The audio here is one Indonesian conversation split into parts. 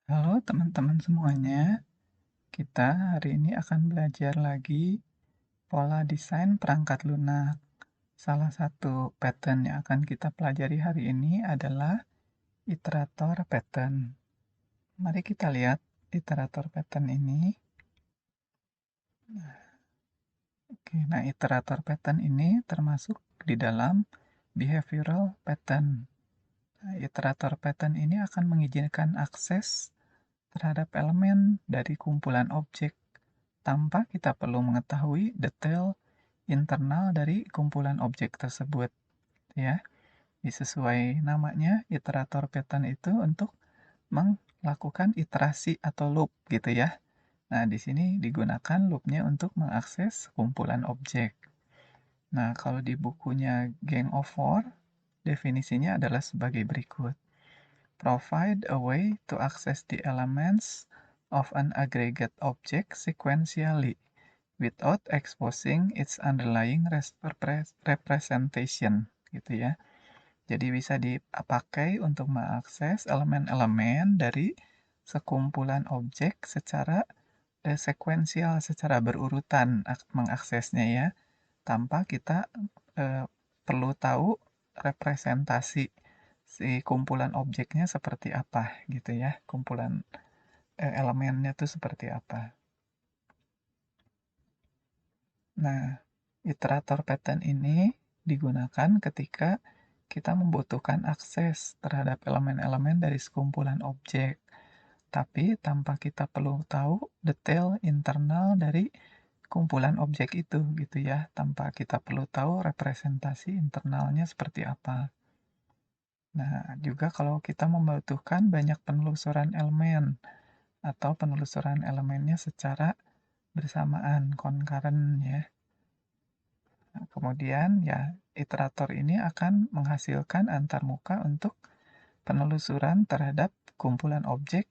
Halo teman-teman semuanya, kita hari ini akan belajar lagi pola desain perangkat lunak. Salah satu pattern yang akan kita pelajari hari ini adalah iterator pattern. Mari kita lihat iterator pattern ini. Oke, nah iterator pattern ini termasuk di dalam behavioral pattern. Nah, iterator pattern ini akan mengizinkan akses terhadap elemen dari kumpulan objek tanpa kita perlu mengetahui detail internal dari kumpulan objek tersebut, ya. Sesuai namanya, iterator pattern itu untuk melakukan iterasi atau loop gitu ya. Nah, di sini digunakan loopnya untuk mengakses kumpulan objek. Nah, kalau di bukunya Gang of Four, definisinya adalah sebagai berikut. Provide a way to access the elements of an aggregate object sequentially without exposing its underlying representation gitu ya. Jadi bisa dipakai untuk mengakses elemen-elemen dari sekumpulan objek secara sekuensial, secara berurutan mengaksesnya ya, tanpa kita eh, perlu tahu representasi si kumpulan objeknya seperti apa gitu ya, kumpulan elemennya itu seperti apa. Nah, iterator pattern ini digunakan ketika kita membutuhkan akses terhadap elemen-elemen dari sekumpulan objek, tapi tanpa kita perlu tahu detail internal dari kumpulan objek itu gitu ya, tanpa kita perlu tahu representasi internalnya seperti apa. Nah, juga kalau kita membutuhkan banyak penelusuran elemen atau penelusuran elemennya secara bersamaan, concurrent ya. Nah, kemudian ya iterator ini akan menghasilkan antarmuka untuk penelusuran terhadap kumpulan objek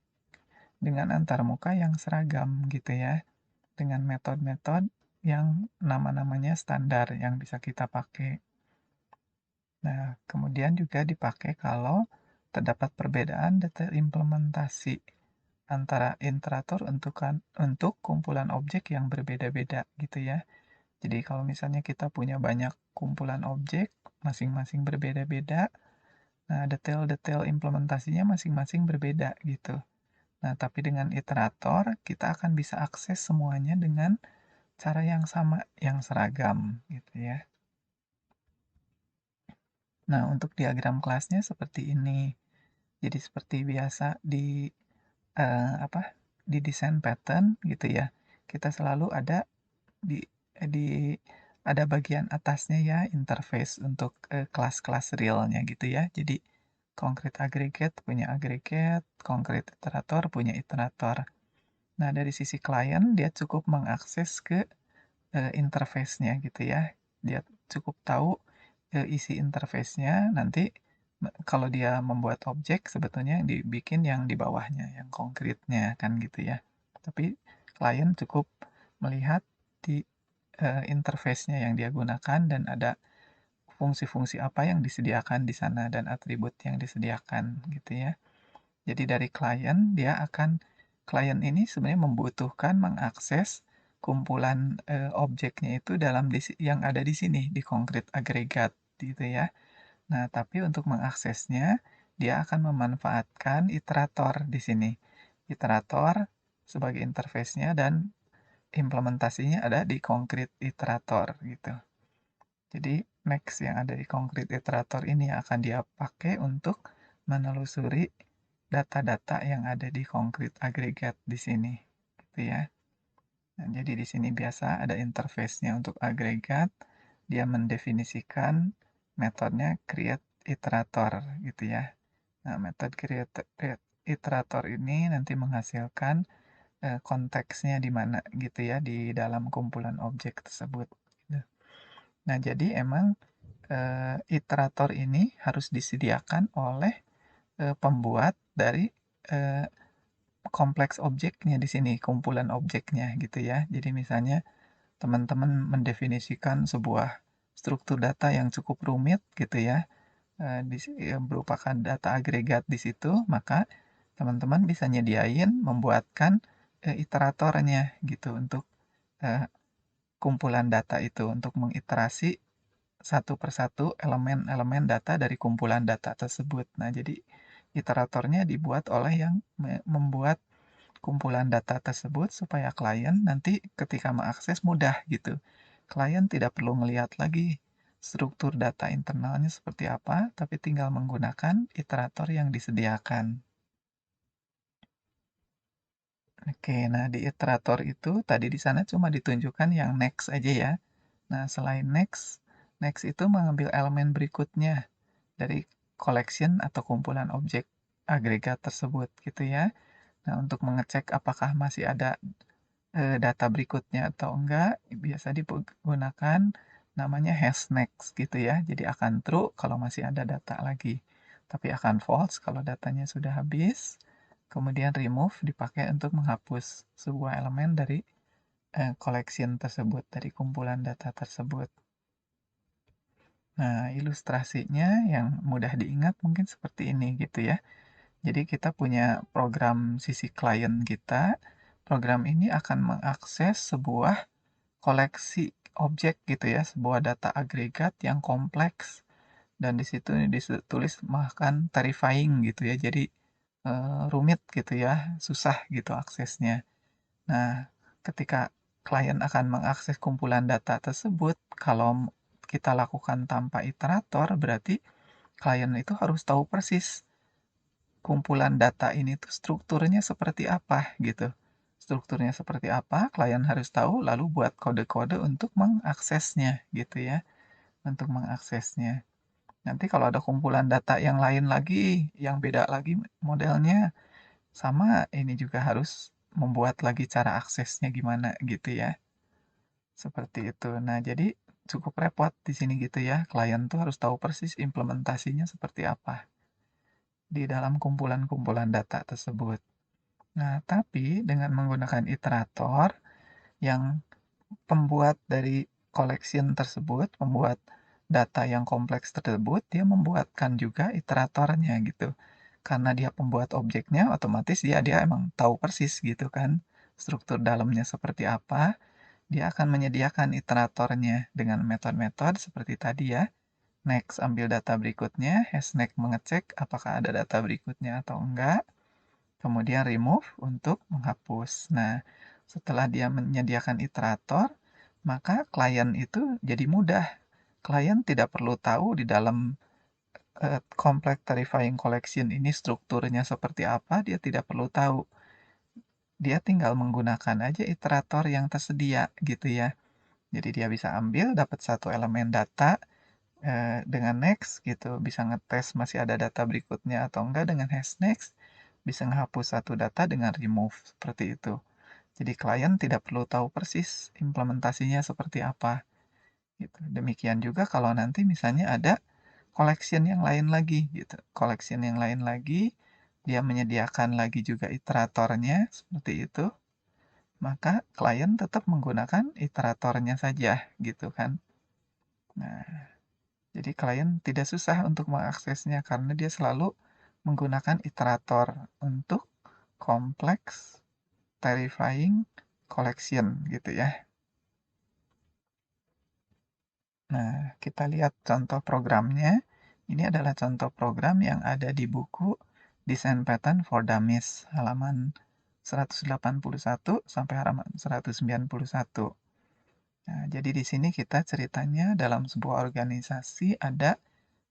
dengan antarmuka yang seragam gitu ya, dengan metode-metode yang nama-namanya standar yang bisa kita pakai. Nah, kemudian juga dipakai kalau terdapat perbedaan detail implementasi antara iterator untuk kumpulan objek yang berbeda-beda gitu ya. Jadi kalau misalnya kita punya banyak kumpulan objek, masing-masing berbeda-beda, nah detail-detail implementasinya masing-masing berbeda gitu. Nah, tapi dengan iterator, kita akan bisa akses semuanya dengan cara yang sama, yang seragam gitu ya. Nah, untuk diagram kelasnya seperti ini. Jadi seperti biasa apa di desain pattern gitu ya. Kita selalu ada di ada bagian atasnya ya interface untuk kelas-kelas realnya gitu ya. Jadi concrete aggregate punya aggregate, concrete iterator punya iterator. Nah, dari sisi klien dia cukup mengakses ke interface-nya gitu ya. Dia cukup tahu isi interface-nya, nanti kalau dia membuat objek sebetulnya dibikin yang di bawahnya, yang konkretnya kan gitu ya. Tapi klien cukup melihat di interface-nya yang dia gunakan dan ada fungsi-fungsi apa yang disediakan di sana dan atribut yang disediakan gitu ya. Jadi dari klien ini sebenarnya membutuhkan mengakses kumpulan objeknya itu yang ada di sini di konkret agregat gitu ya. Nah, tapi untuk mengaksesnya dia akan memanfaatkan iterator di sini. Iterator sebagai interface-nya dan implementasinya ada di konkret iterator gitu. Jadi next yang ada di konkret iterator ini akan dia pakai untuk menelusuri data-data yang ada di konkret agregat di sini, gitu ya. Nah, jadi di sini biasa ada interface-nya untuk agregat, dia mendefinisikan metodenya create iterator gitu ya. Nah, metode create iterator ini nanti menghasilkan konteksnya di mana gitu ya di dalam kumpulan objek tersebut. Gitu. Nah, jadi emang iterator ini harus disediakan oleh pembuat dari eh, kompleks objeknya di sini, kumpulan objeknya gitu ya. Jadi misalnya teman-teman mendefinisikan sebuah struktur data yang cukup rumit gitu ya, berupakan data agregat di situ, maka teman-teman bisa nyediain membuatkan iteratornya gitu untuk eh, kumpulan data itu untuk mengiterasi satu persatu elemen-elemen data dari kumpulan data tersebut. Nah, jadi iteratornya dibuat oleh yang membuat kumpulan data tersebut supaya klien nanti ketika mengakses mudah gitu. Klien tidak perlu melihat lagi struktur data internalnya seperti apa, tapi tinggal menggunakan iterator yang disediakan. Oke, nah di iterator itu tadi di sana cuma ditunjukkan yang next aja ya. Nah, selain next, next itu mengambil elemen berikutnya dari collection atau kumpulan objek agregat tersebut gitu ya. Nah, untuk mengecek apakah masih ada data berikutnya atau enggak, biasa digunakan namanya hash next gitu ya. Jadi akan true kalau masih ada data lagi, tapi akan false kalau datanya sudah habis. Kemudian remove dipakai untuk menghapus sebuah elemen dari collection tersebut, dari kumpulan data tersebut. Nah, ilustrasinya yang mudah diingat mungkin seperti ini gitu ya. Jadi kita punya program sisi klien kita. Program ini akan mengakses sebuah koleksi objek gitu ya, sebuah data agregat yang kompleks. Dan di situ ditulis bahkan terrifying gitu ya. Jadi rumit gitu ya, susah gitu aksesnya. Nah, ketika klien akan mengakses kumpulan data tersebut, kalau kita lakukan tanpa iterator, berarti klien itu harus tahu persis kumpulan data ini tuh strukturnya seperti apa gitu. Strukturnya seperti apa, klien harus tahu, lalu buat kode-kode untuk mengaksesnya gitu ya, untuk mengaksesnya. Nanti kalau ada kumpulan data yang lain lagi, yang beda lagi modelnya, sama ini juga harus membuat lagi cara aksesnya gimana gitu ya. Seperti itu. Nah, jadi cukup repot di sini gitu ya. Klien tuh harus tahu persis implementasinya seperti apa di dalam kumpulan-kumpulan data tersebut. Nah, tapi dengan menggunakan iterator yang pembuat dari collection tersebut, pembuat data yang kompleks tersebut, dia membuatkan juga iteratornya gitu. Karena dia pembuat objeknya, otomatis dia emang tahu persis gitu kan, struktur dalamnya seperti apa. Dia akan menyediakan iteratornya dengan metode-metode seperti tadi ya. Next, ambil data berikutnya, hashnext mengecek apakah ada data berikutnya atau enggak. Kemudian remove untuk menghapus. Nah, setelah dia menyediakan iterator, maka klien itu jadi mudah. Klien tidak perlu tahu di dalam complex terrifying collection ini strukturnya seperti apa, dia tidak perlu tahu. Dia tinggal menggunakan aja iterator yang tersedia gitu ya. Jadi dia bisa ambil, dapat satu elemen data dengan next gitu, bisa ngetes masih ada data berikutnya atau enggak dengan hash next, bisa menghapus satu data dengan remove seperti itu. Jadi klien tidak perlu tahu persis implementasinya seperti apa. Gitu. Demikian juga kalau nanti misalnya ada collection yang lain lagi gitu. Collection yang lain lagi, dia menyediakan lagi juga iteratornya seperti itu, maka klien tetap menggunakan iteratornya saja gitu kan. Nah, jadi klien tidak susah untuk mengaksesnya karena dia selalu menggunakan iterator untuk kompleks terrifying collection gitu ya. Nah, kita lihat contoh programnya. Ini adalah contoh program yang ada di buku Design Pattern for Dummies halaman 181 sampai halaman 191. Nah, jadi di sini kita ceritanya dalam sebuah organisasi ada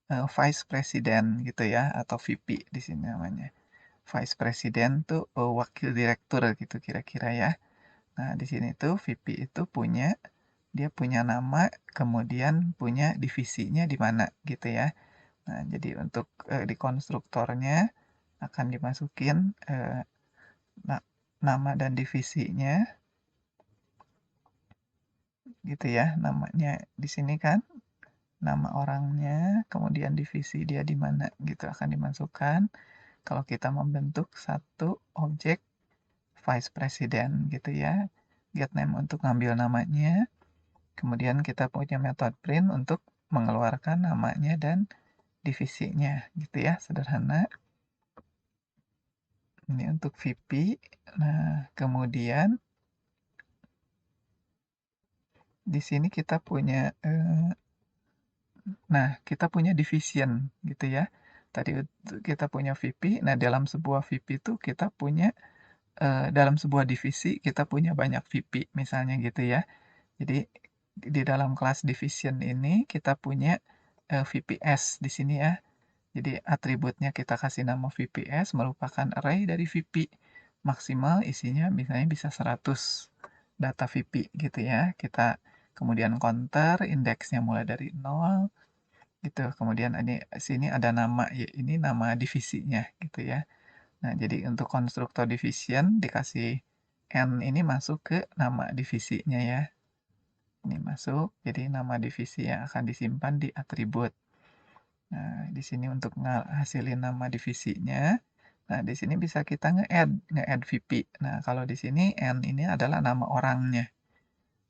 Vice President gitu ya atau VP di sini namanya. Vice President tuh wakil direktur gitu kira-kira ya. Nah, di sini tuh VP itu dia punya nama, kemudian punya divisinya di mana gitu ya. Nah, jadi untuk di konstruktornya akan dimasukin na- nama dan divisinya gitu ya. Namanya di sini kan nama orangnya, kemudian divisi dia di mana gitu akan dimasukkan. Kalau kita membentuk satu objek vice president gitu ya, get name untuk ngambil namanya, kemudian kita punya metode print untuk mengeluarkan namanya dan divisinya gitu ya, sederhana. Ini untuk VP. Nah, kemudian di sini kita punya, kita punya division gitu ya. Tadi kita punya VP, nah dalam sebuah VP itu kita punya, dalam sebuah divisi kita punya banyak VP misalnya gitu ya. Jadi di dalam kelas division ini kita punya, VPS di sini ya. Jadi atributnya kita kasih nama VPS merupakan array dari VP. Maksimal isinya misalnya bisa 100 data VP gitu ya. Kita kemudian counter indeksnya mulai dari 0 gitu. Kemudian ini sini ada nama ya, ini nama divisinya gitu ya. Nah, jadi untuk konstruktor division dikasih n ini masuk ke nama divisinya ya. Ini masuk, jadi nama divisi yang akan disimpan di atribut. Nah, di sini untuk ngehasilin nama divisinya. Nah, di sini bisa kita nge-add VP. Nah, kalau di sini N ini adalah nama orangnya.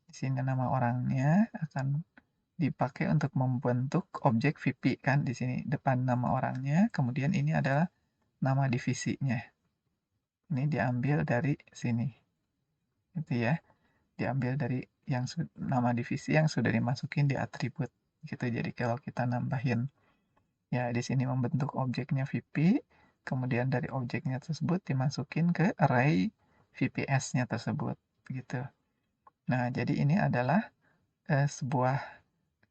Di sini nama orangnya akan dipakai untuk membentuk objek VP kan di sini depan nama orangnya, kemudian ini adalah nama divisinya. Ini diambil dari sini. Gitu ya. Diambil dari yang nama divisi yang sudah dimasukin di atribut. Gitu. Jadi kalau kita nambahin ya di sini membentuk objeknya VP, kemudian dari objeknya tersebut dimasukin ke array VPS-nya tersebut gitu. Nah, jadi ini adalah sebuah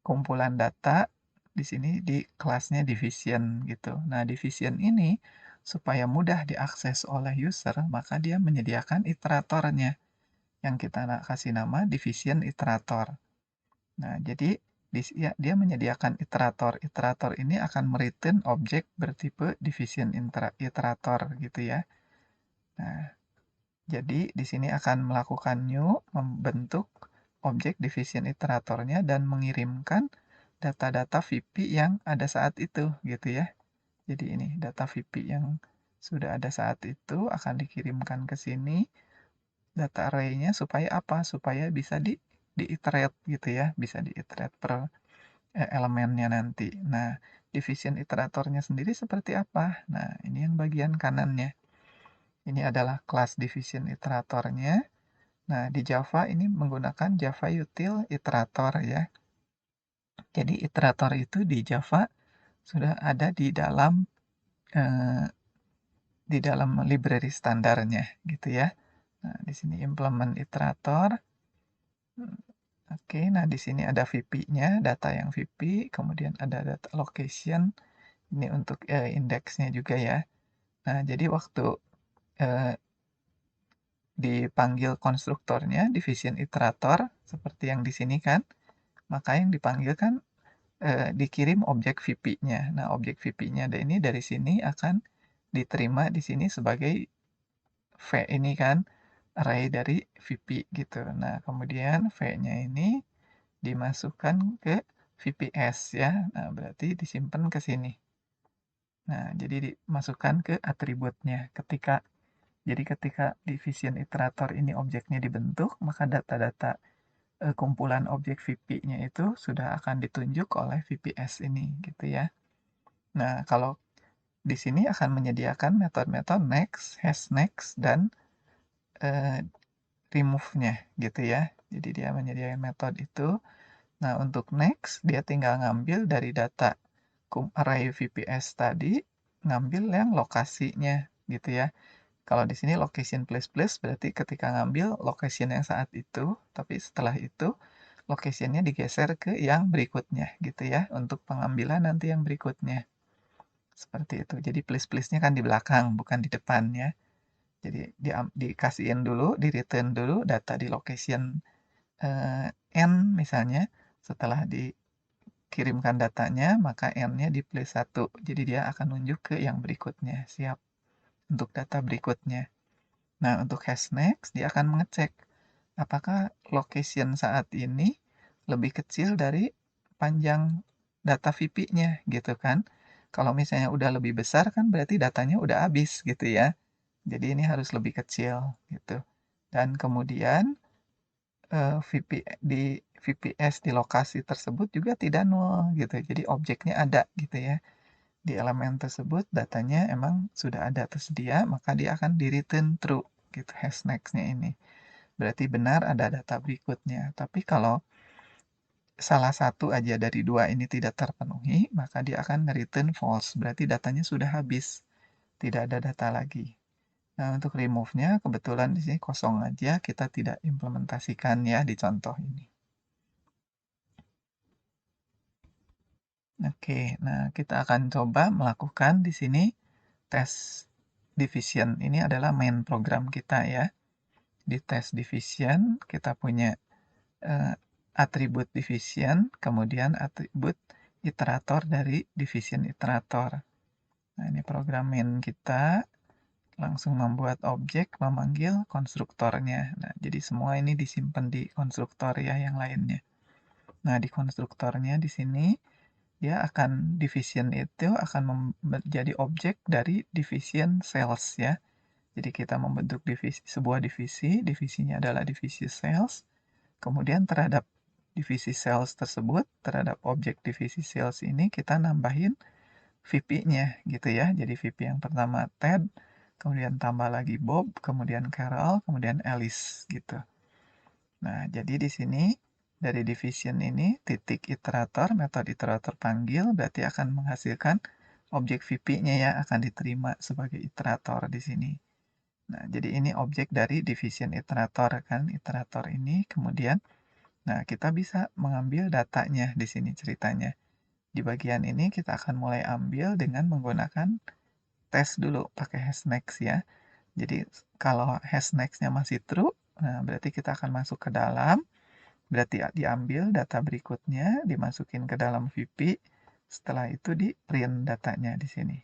kumpulan data di sini di kelasnya division gitu. Nah, division ini supaya mudah diakses oleh user, maka dia menyediakan iteratornya yang kita kasih nama division iterator. Nah, jadi ya, dia menyediakan iterator. Iterator ini akan mereturn objek bertipe division iterator gitu ya. Nah, jadi di sini akan melakukan new, membentuk objek division iteratornya dan mengirimkan data-data VP yang ada saat itu gitu ya. Jadi ini data VP yang sudah ada saat itu akan dikirimkan ke sini data array-nya supaya apa? Supaya bisa di-iterate gitu ya, bisa di-iterate per elemennya nanti. Nah, division iteratornya sendiri seperti apa? Nah, ini yang bagian kanannya. Ini adalah kelas division iteratornya. Nah, di Java ini menggunakan Java Util Iterator ya. Jadi iterator itu di Java sudah ada eh, di dalam library standarnya gitu ya. Nah, di sini implement iterator. Oke, nah di sini ada VP-nya, data yang VP, kemudian ada data location, ini untuk indeksnya juga ya. Nah, jadi waktu eh, dipanggil konstruktornya, division iterator, seperti yang di sini kan, maka yang dipanggil kan dikirim objek VP-nya. Nah, objek VP-nya ini dari sini akan diterima di sini sebagai V ini kan, array dari VP gitu. Nah, kemudian V-nya ini dimasukkan ke VPS ya. Nah, berarti disimpan ke sini. Nah, jadi dimasukkan ke atributnya. Ketika division iterator ini objeknya dibentuk, maka data-data kumpulan objek VP-nya itu sudah akan ditunjuk oleh VPS ini gitu ya. Nah, kalau di sini akan menyediakan metode-metode next, hasNext, dan eh, remove-nya gitu ya. Jadi dia menyediakan metode itu. Nah, untuk next, dia tinggal ngambil dari data array VPS tadi, ngambil yang lokasinya gitu ya. Kalau di sini location place place berarti ketika ngambil location yang saat itu, tapi setelah itu locationnya digeser ke yang berikutnya gitu ya, untuk pengambilan nanti yang berikutnya. Seperti itu. Jadi place place-nya kan di belakang, bukan di depan ya. Jadi dikasihin dulu, di return dulu data di location eh, N misalnya. Setelah dikirimkan datanya, maka N-nya di place 1. Jadi dia akan nunjuk ke yang berikutnya. Siap untuk data berikutnya. Nah, untuk hasNext, dia akan mengecek apakah location saat ini lebih kecil dari panjang data VP-nya gitu kan. Kalau misalnya udah lebih besar kan berarti datanya udah habis gitu ya. Jadi ini harus lebih kecil gitu. Dan kemudian VP di VPS di lokasi tersebut juga tidak nol gitu. Jadi objeknya ada gitu ya. di elemen tersebut datanya emang sudah ada tersedia, maka dia akan di-return true gitu hash next-nya ini. Berarti benar ada data berikutnya. Tapi kalau salah satu aja dari dua ini tidak terpenuhi, maka dia akan return false. Berarti datanya sudah habis, tidak ada data lagi. Nah, untuk remove-nya kebetulan di sini kosong aja, kita tidak implementasikan ya di contoh ini. Oke, nah kita akan coba melakukan di sini tes division. Ini adalah main program kita ya. Di tes division kita punya atribut division, kemudian atribut iterator dari division iterator. Nah, ini program main kita langsung membuat objek memanggil konstruktornya. Nah, jadi semua ini disimpan di konstruktor ya yang lainnya. Nah, di konstruktornya di sini dia akan division itu akan menjadi objek dari division cells ya. Jadi kita membentuk sebuah divisi, divisinya adalah divisi cells. Kemudian terhadap divisi cells tersebut, terhadap objek divisi cells ini kita nambahin VP-nya gitu ya. Jadi VP yang pertama Ted, kemudian tambah lagi Bob, kemudian Carol, kemudian Alice gitu. Nah, jadi di sini dari division ini titik iterator, metode iterator panggil berarti akan menghasilkan objek VP-nya ya akan diterima sebagai iterator di sini. Nah, jadi ini objek dari division iterator kan, iterator ini kemudian nah kita bisa mengambil datanya di sini ceritanya. Di bagian ini kita akan mulai ambil dengan menggunakan tes dulu pakai hashnext ya. Jadi kalau hashnext-nya masih true, nah berarti kita akan masuk ke dalam, berarti diambil data berikutnya, dimasukin ke dalam VP, setelah itu di print datanya di sini.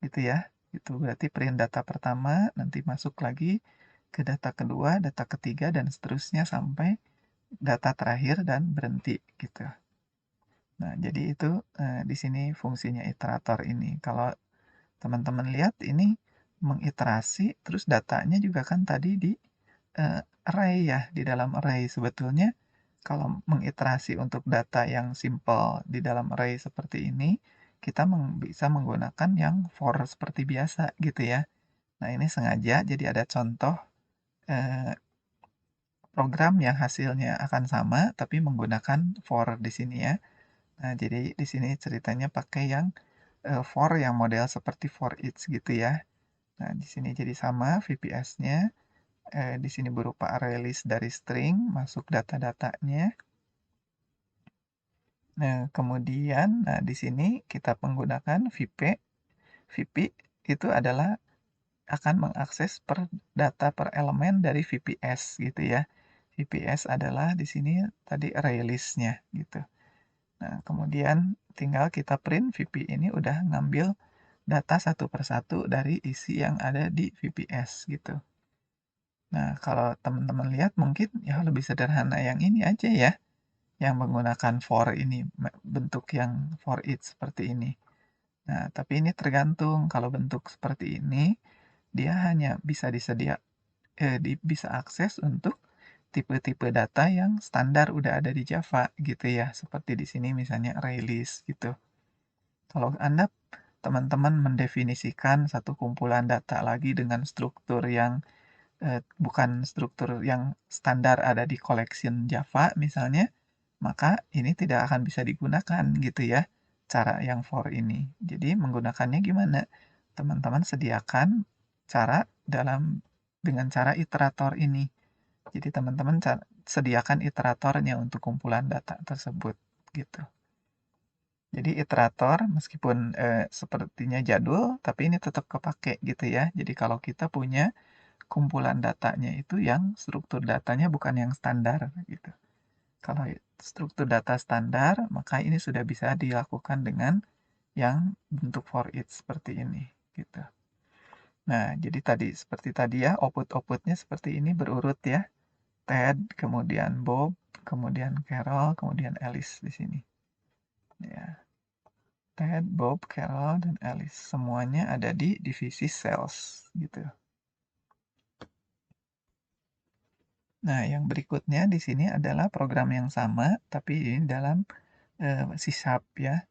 Gitu ya. Itu berarti print data pertama, nanti masuk lagi ke data kedua, data ketiga, dan seterusnya sampai data terakhir dan berhenti gitu. Nah, jadi itu di sini fungsinya iterator ini. Kalau teman-teman lihat ini mengiterasi, terus datanya juga kan tadi di array ya, di dalam array. Sebetulnya kalau mengiterasi untuk data yang simple di dalam array seperti ini, kita bisa menggunakan yang for seperti biasa gitu ya. Nah, ini sengaja jadi ada contoh eh, program yang hasilnya akan sama, tapi menggunakan for di sini ya. Nah, jadi di sini ceritanya pakai yang for yang model seperti for each gitu ya. Nah, di sini jadi sama VPS-nya. Di sini berupa array list dari string, masuk data-datanya. Nah, kemudian, nah di sini kita menggunakan VP. VP itu adalah akan mengakses per data per elemen dari VPS gitu ya. VPS adalah di sini tadi array list-nya gitu. Nah, kemudian tinggal kita print VP ini udah ngambil data satu persatu dari isi yang ada di VPS gitu. Nah, kalau teman-teman lihat mungkin ya lebih sederhana yang ini aja ya, yang menggunakan for ini, bentuk yang for each seperti ini. Nah, tapi ini tergantung kalau bentuk seperti ini, dia hanya bisa akses untuk tipe-tipe data yang standar udah ada di Java gitu ya, seperti di sini misalnya array list gitu. Kalau Anda teman-teman mendefinisikan satu kumpulan data lagi dengan struktur yang bukan struktur yang standar ada di collection Java misalnya, maka ini tidak akan bisa digunakan gitu ya, cara yang for ini. Jadi menggunakannya gimana? Teman-teman sediakan cara dengan cara iterator ini. Jadi teman-teman sediakan iteratornya untuk kumpulan data tersebut gitu. Jadi iterator meskipun sepertinya jadul, tapi ini tetap kepake gitu ya. Jadi kalau kita punya kumpulan datanya itu yang struktur datanya bukan yang standar gitu. Kalau struktur data standar, maka ini sudah bisa dilakukan dengan yang bentuk for each seperti ini gitu. Nah, jadi seperti tadi ya, output-outputnya seperti ini berurut ya. Ted, kemudian Bob, kemudian Carol, kemudian Alice di sini. Ya, Ted, Bob, Carol, dan Alice semuanya ada di divisi cells gitu. Nah, yang berikutnya di sini adalah program yang sama, tapi ini dalam C# ya.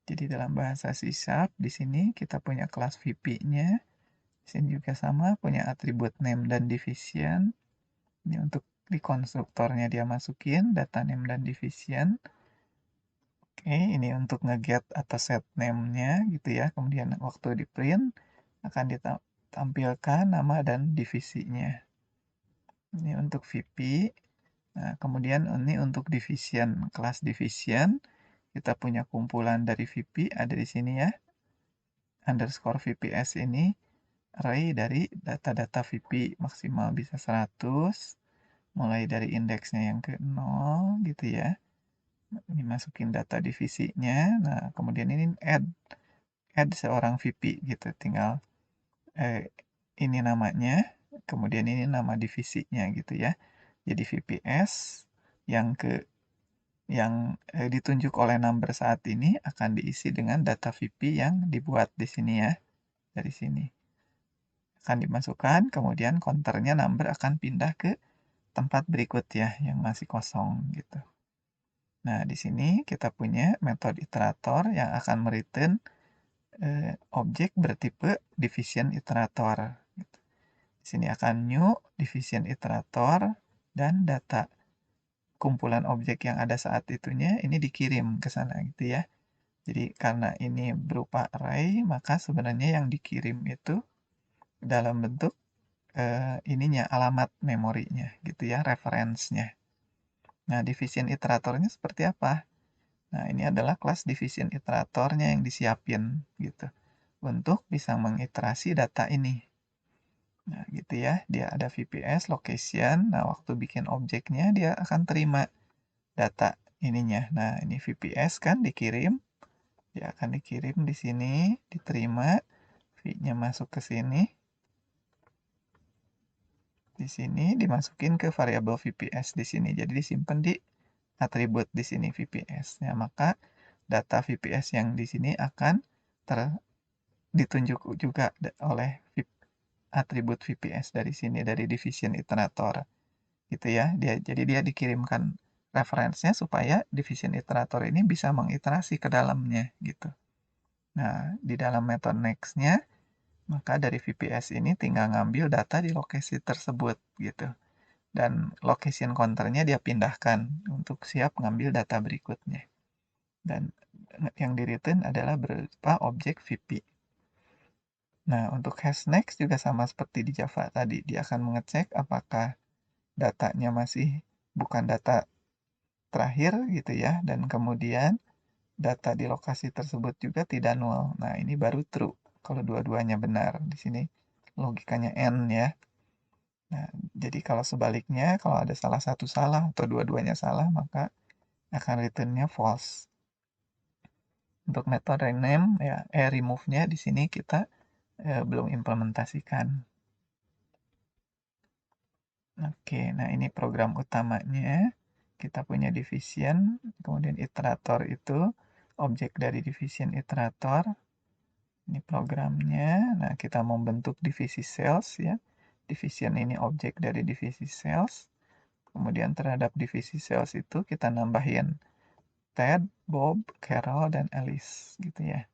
Jadi dalam bahasa C# di sini kita punya kelas VP-nya, di sini juga sama punya atribut name dan division. Ini untuk di konstruktornya dia masukin data name dan division. Oke, ini untuk nge-get atau set name-nya gitu ya. Kemudian waktu di print akan ditampilkan nama dan divisinya. Ini untuk VP. Nah, kemudian ini untuk division, kelas division. Kita punya kumpulan dari VP ada di sini ya. Underscore VPS ini array dari data-data VP maksimal bisa 100, mulai dari indeksnya yang ke 0 gitu ya. Ini masukin data divisinya. Nah, kemudian ini add seorang VP gitu. Tinggal ini namanya, kemudian ini nama divisinya gitu ya. Jadi VPS yang ditunjuk oleh number saat ini akan diisi dengan data VP yang dibuat di sini ya. Dari sini akan dimasukkan, kemudian counternya number akan pindah ke tempat berikut ya, yang masih kosong gitu. Nah, di sini kita punya metode iterator yang akan mereturn objek bertipe division iterator. Gitu. Di sini akan new division iterator dan data kumpulan objek yang ada saat itunya ini dikirim ke sana gitu ya. Jadi karena ini berupa array, maka sebenarnya yang dikirim itu dalam bentuk ininya alamat memorinya gitu ya, reference-nya. Nah, division iteratornya seperti apa? Nah, ini adalah kelas division iteratornya yang disiapin gitu untuk bisa mengiterasi data ini. Nah, gitu ya. Dia ada VPS location. Nah, waktu bikin objeknya dia akan terima data ininya. Nah, ini VPS kan dikirim. Dia akan dikirim di sini, diterima, V-nya masuk ke sini. Di sini dimasukin ke variabel VPS di sini. Jadi disimpan di atribut di sini VPS. Ya, maka data VPS yang di sini akan ditunjuk juga oleh atribut VPS dari sini dari division iterator. Gitu ya. Jadi dia dikirimkan referensinya supaya division iterator ini bisa mengiterasi ke dalamnya gitu. Nah, di dalam method next-nya maka dari VPS ini tinggal ngambil data di lokasi tersebut gitu. Dan location counternya dia pindahkan untuk siap ngambil data berikutnya. Dan yang di return adalah berupa objek VP. Nah, untuk hash next juga sama seperti di Java tadi. Dia akan mengecek apakah datanya masih bukan data terakhir gitu ya. Dan kemudian data di lokasi tersebut juga tidak nol. Nah, ini baru true kalau dua-duanya benar. Di sini logikanya AND ya. Nah, jadi kalau sebaliknya, kalau ada salah satu salah atau dua-duanya salah, maka akan returnnya false. Untuk metode rename ya, remove-nya di sini kita belum implementasikan. Oke, nah ini program utamanya. Kita punya division, kemudian iterator itu objek dari division iterator. Ini programnya. Nah, kita membentuk divisi cells ya. Division ini objek dari divisi cells. Kemudian terhadap divisi cells itu kita nambahin Ted, Bob, Carol, dan Alice gitu ya.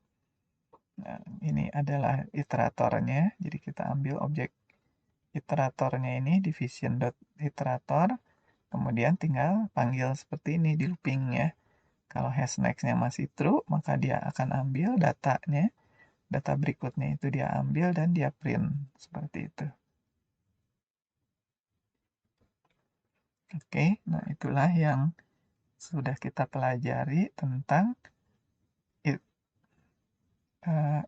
Nah, ini adalah iteratornya. Jadi kita ambil objek iteratornya ini division.iterator. Kemudian tinggal panggil seperti ini di looping ya. Kalau hash next-nya masih true, maka dia akan ambil datanya. Data berikutnya itu dia ambil dan dia print. Seperti itu. Oke, nah itulah yang sudah kita pelajari tentang uh,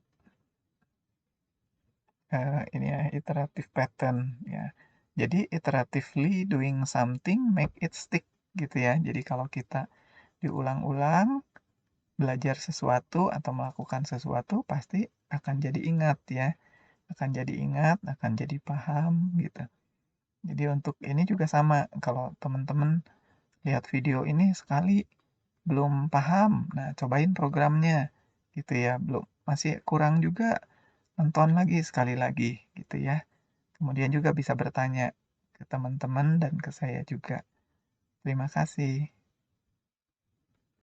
ini ya, iterative pattern ya. Jadi iteratively doing something make it stick gitu ya. Jadi kalau kita diulang-ulang belajar sesuatu atau melakukan sesuatu pasti akan jadi ingat ya. Akan jadi ingat, akan jadi paham gitu. Jadi untuk ini juga sama kalau teman-teman lihat video ini sekali belum paham, nah cobain programnya gitu ya. Belum masih kurang juga nonton lagi sekali lagi gitu ya. Kemudian juga bisa bertanya ke teman-teman dan ke saya juga. Terima kasih.